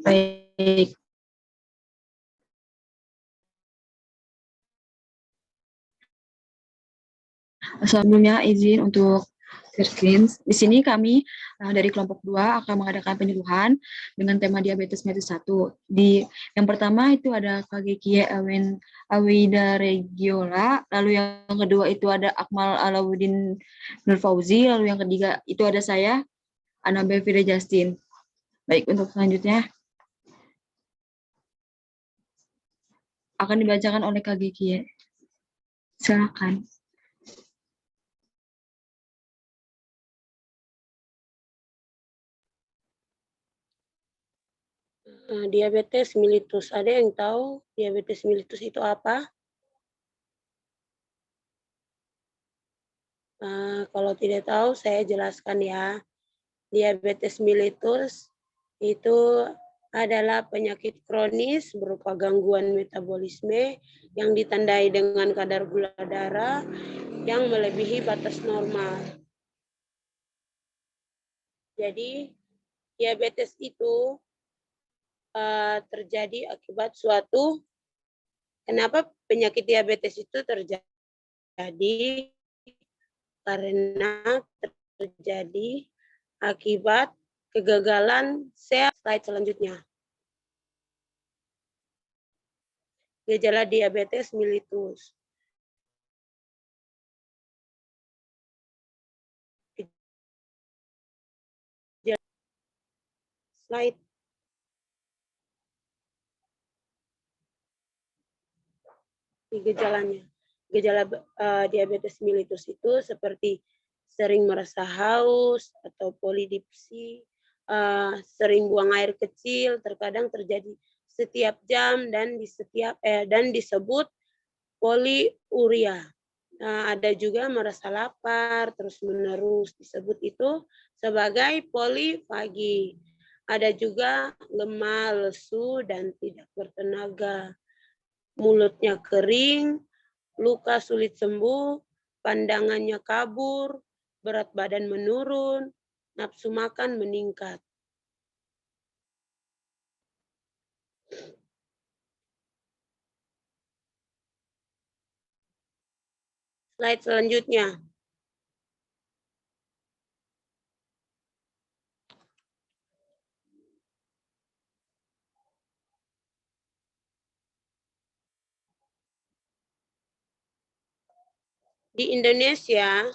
Baik. Sebelumnya izin untuk screen. Di sini kami dari kelompok 2 akan mengadakan penyuluhan dengan tema diabetes mellitus 1. Yang pertama itu ada Kagekie Awida Regiola, lalu yang kedua itu ada Akmal Alauddin Nurfauzi, lalu yang ketiga itu ada saya, Anabel Fida Justin. Baik, untuk selanjutnya akan dibacakan oleh Kagekie. Silakan. Diabetes mellitus. Ada yang tahu diabetes mellitus itu apa? Kalau tidak tahu, saya jelaskan ya. Diabetes mellitus itu adalah penyakit kronis berupa gangguan metabolisme yang ditandai dengan kadar gula darah yang melebihi batas normal. Jadi, diabetes itu terjadi akibat kenapa penyakit diabetes itu terjadi? Karena terjadi akibat kegagalan sel. Slide selanjutnya. Gejala diabetes mellitus. Slide. Gejalanya. Gejala diabetes mellitus itu seperti sering merasa haus atau polidipsi, sering buang air kecil, terkadang terjadi setiap jam dan disebut poliuria. Ada juga merasa lapar terus-menerus, disebut itu sebagai polifagi. Ada juga lemah, lesu, dan tidak bertenaga. Mulutnya kering, luka sulit sembuh, pandangannya kabur, berat badan menurun, nafsu makan meningkat. Slide selanjutnya. Di Indonesia,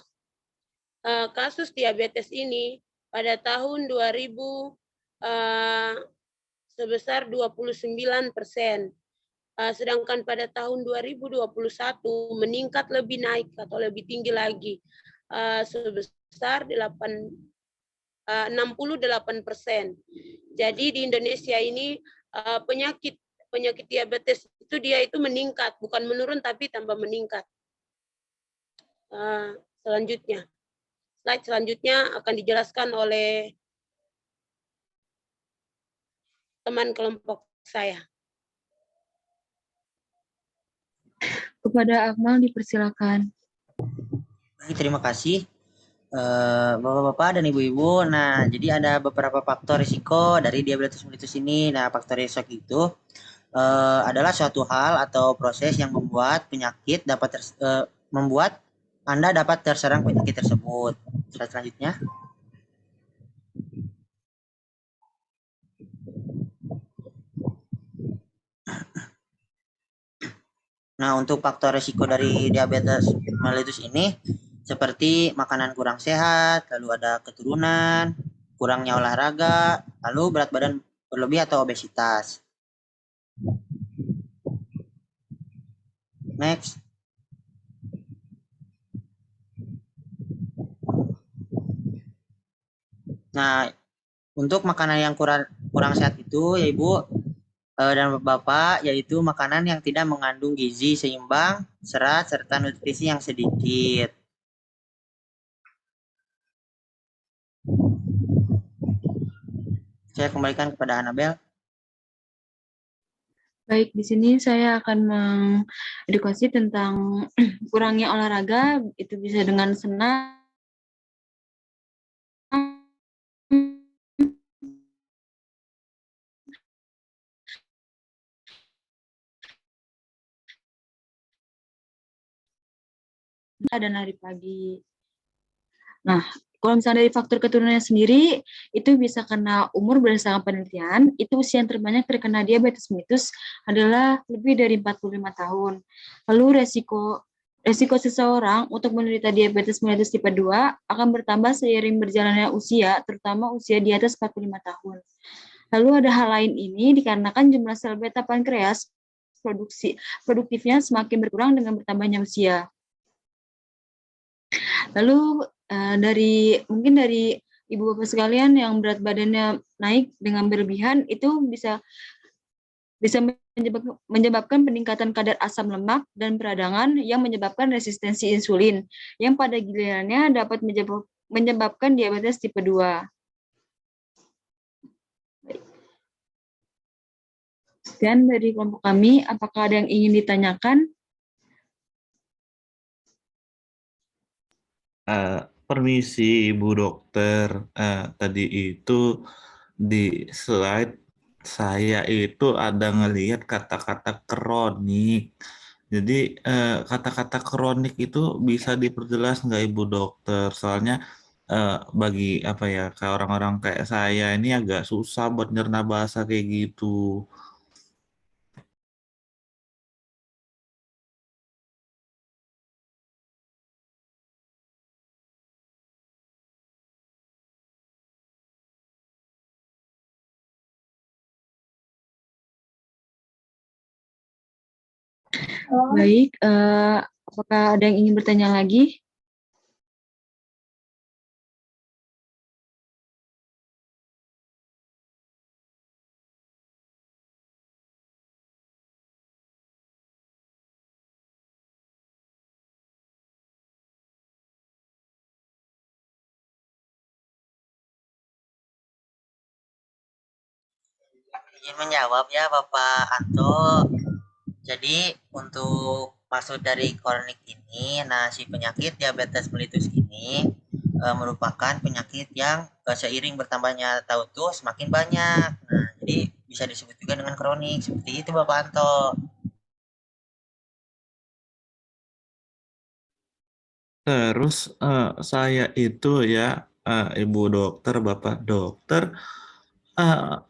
kasus diabetes ini pada tahun 2000 sebesar 29%. Sedangkan pada tahun 2021 meningkat lebih naik atau lebih tinggi lagi sebesar 68%. Jadi di Indonesia ini penyakit diabetes itu dia itu meningkat, bukan menurun tapi tambah meningkat. Selanjutnya, slide selanjutnya akan dijelaskan oleh teman kelompok saya. Kepada Akmal dipersilakan. Baik, terima kasih Bapak-bapak dan Ibu-ibu. Nah, jadi ada beberapa faktor risiko dari diabetes mellitus ini. Nah, faktor risiko itu adalah suatu hal atau proses yang membuat penyakit membuat Anda dapat terserang penyakit tersebut. Slide selanjutnya. Nah, untuk faktor risiko dari diabetes mellitus ini seperti makanan kurang sehat, lalu ada keturunan, kurangnya olahraga, lalu berat badan berlebih atau obesitas. Next. Nah, untuk makanan yang kurang sehat itu ya Ibu dan Bapak, yaitu makanan yang tidak mengandung gizi seimbang, serat, serta nutrisi yang sedikit. Saya kembalikan kepada Anabel. Baik, di sini saya akan mengedukasi tentang kurangnya olahraga, itu bisa dengan senam, dan hari pagi. Nah, kalau misalnya dari faktor keturunannya sendiri, itu bisa karena umur berdasarkan penelitian, itu usia yang terbanyak terkena diabetes mellitus adalah lebih dari 45 tahun. Lalu resiko seseorang untuk menderita diabetes mellitus tipe 2 akan bertambah seiring berjalannya usia, terutama usia di atas 45 tahun. Lalu ada hal lain ini dikarenakan jumlah sel beta pankreas produktifnya semakin berkurang dengan bertambahnya usia. Lalu mungkin dari ibu bapak sekalian yang berat badannya naik dengan berlebihan itu bisa menyebabkan peningkatan kadar asam lemak dan peradangan yang menyebabkan resistensi insulin yang pada gilirannya dapat menyebabkan diabetes tipe 2. Dan dari kelompok kami, apakah ada yang ingin ditanyakan? Permisi Ibu Dokter, tadi itu di slide saya itu ada ngelihat kata-kata kronik. Jadi kata-kata kronik itu bisa diperjelas nggak Ibu Dokter? Soalnya bagi apa ya, kayak orang-orang kayak saya ini agak susah buat nyerna bahasa kayak gitu. Baik, apakah ada yang ingin bertanya lagi? Izin menjawab ya Bapak Anto. Jadi untuk maksud dari kronik ini, nah si penyakit diabetes mellitus ini merupakan penyakit yang seiring bertambahnya tahun tuh semakin banyak. Nah, jadi bisa disebut juga dengan kronik. Seperti itu Bapak Anto. Terus saya itu ya, Ibu Dokter, Bapak Dokter,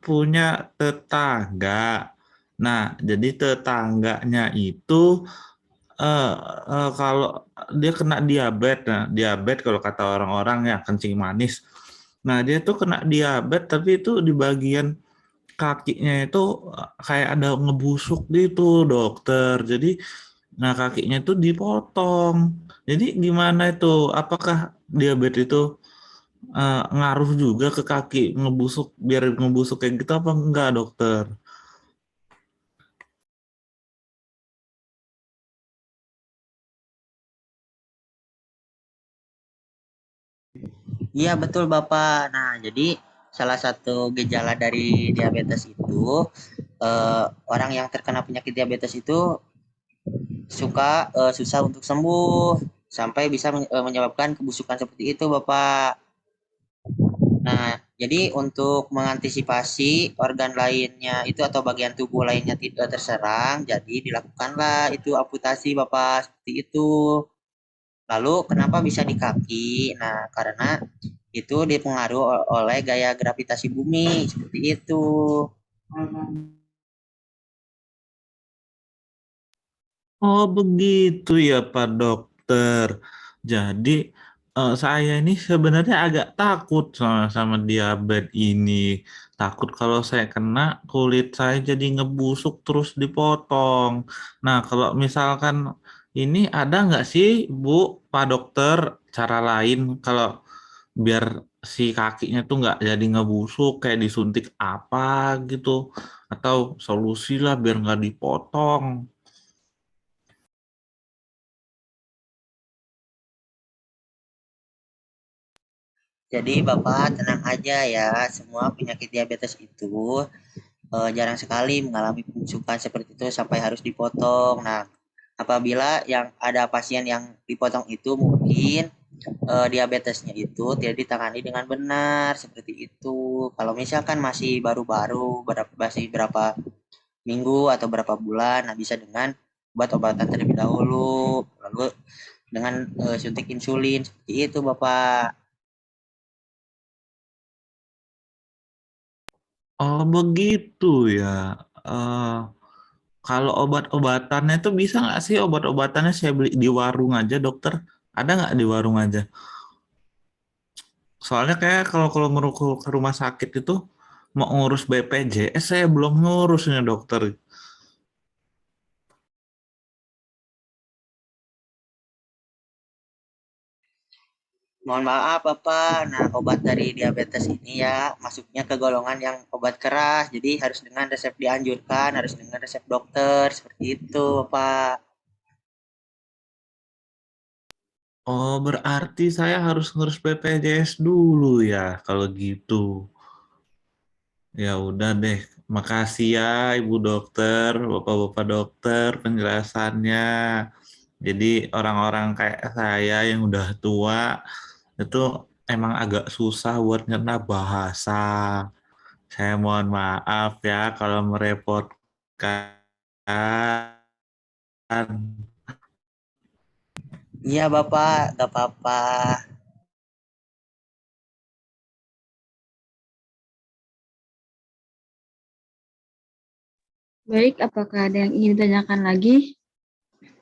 punya tetangga. Nah, jadi tetangganya itu eh kalau dia kena diabetes, nah diabetes kalau kata orang-orang ya kencing manis. Nah, dia tuh kena diabetes tapi itu di bagian kakinya itu kayak ada ngebusuk gitu, dokter. Jadi nah kakinya itu dipotong. Jadi gimana itu? Apakah diabetes itu ngaruh juga ke kaki ngebusuk biar ngebusuk kayak gitu apa enggak, dokter? Iya betul Bapak. Nah, jadi salah satu gejala dari diabetes itu orang yang terkena penyakit diabetes itu susah untuk sembuh sampai bisa menyebabkan kebusukan seperti itu Bapak. Nah, jadi untuk mengantisipasi organ lainnya itu atau bagian tubuh lainnya tidak terserang, jadi dilakukanlah itu amputasi Bapak seperti itu. Lalu kenapa bisa di kaki? Nah, karena itu dipengaruhi oleh gaya gravitasi bumi seperti itu. Oh begitu ya Pak Dokter. Jadi saya ini sebenarnya agak takut sama diabetes ini. Takut kalau saya kena kulit saya jadi ngebusuk terus dipotong. Nah kalau misalkan ini ada nggak sih Bu, Pak Dokter, cara lain kalau biar si kakinya tuh nggak jadi ngebusuk kayak disuntik apa gitu? Atau solusi lah biar nggak dipotong. Jadi Bapak tenang aja ya, semua penyakit diabetes itu jarang sekali mengalami pembusukan seperti itu sampai harus dipotong. Nah, apabila yang ada pasien yang dipotong itu mungkin diabetesnya itu tidak ditangani dengan benar seperti itu. Kalau misalkan masih baru-baru, masih berapa minggu atau berapa bulan, nah bisa dengan obat-obatan terlebih dahulu. Lalu dengan suntik insulin seperti itu Bapak. Oh begitu ya. Eh, Kalau obat-obatannya itu bisa nggak sih obat-obatannya saya beli di warung aja dokter? Ada nggak di warung aja? Soalnya kayak kalau kalau mau ke rumah sakit itu mau ngurus BPJS saya belum ngurusnya dokter. Mohon maaf Bapak. Nah, obat dari diabetes ini ya masuknya ke golongan yang obat keras. Jadi harus dengan resep dianjurkan, harus dengan resep dokter seperti itu Bapak. Oh berarti saya harus ngurus BPJS dulu ya kalau gitu. Ya udah deh. Makasih ya Ibu Dokter, Bapak-bapak dokter penjelasannya. Jadi orang-orang kayak saya yang udah tua itu emang agak susah buat nyerna bahasa. Saya mohon maaf ya kalau merepotkan. Iya Bapak, gak apa-apa. Baik, apakah ada yang ingin ditanyakan lagi?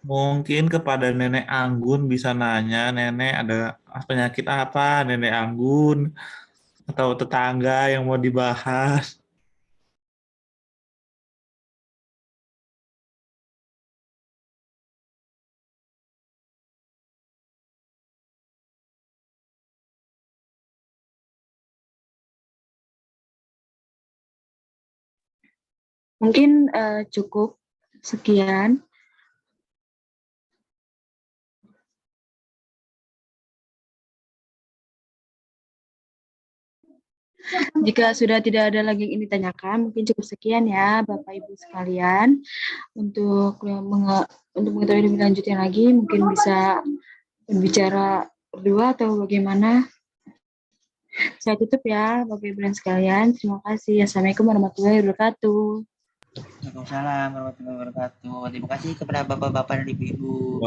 Mungkin kepada Nenek Anggun bisa nanya, Nenek ada penyakit apa Nenek Anggun atau tetangga yang mau dibahas. Mungkin cukup sekian. Jika sudah tidak ada lagi yang ingin ditanyakan, mungkin cukup sekian ya Bapak Ibu sekalian. Untuk mengetahui lebih lanjutnya lagi, mungkin bisa berbicara berdua atau bagaimana. Saya tutup ya Bapak Ibu dan sekalian. Terima kasih. Assalamualaikum warahmatullahi wabarakatuh. Waalaikumsalam warahmatullahi wabarakatuh. Terima kasih kepada bapak-bapak dan ibu-ibu.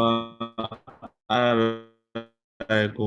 Waalaikumsalam.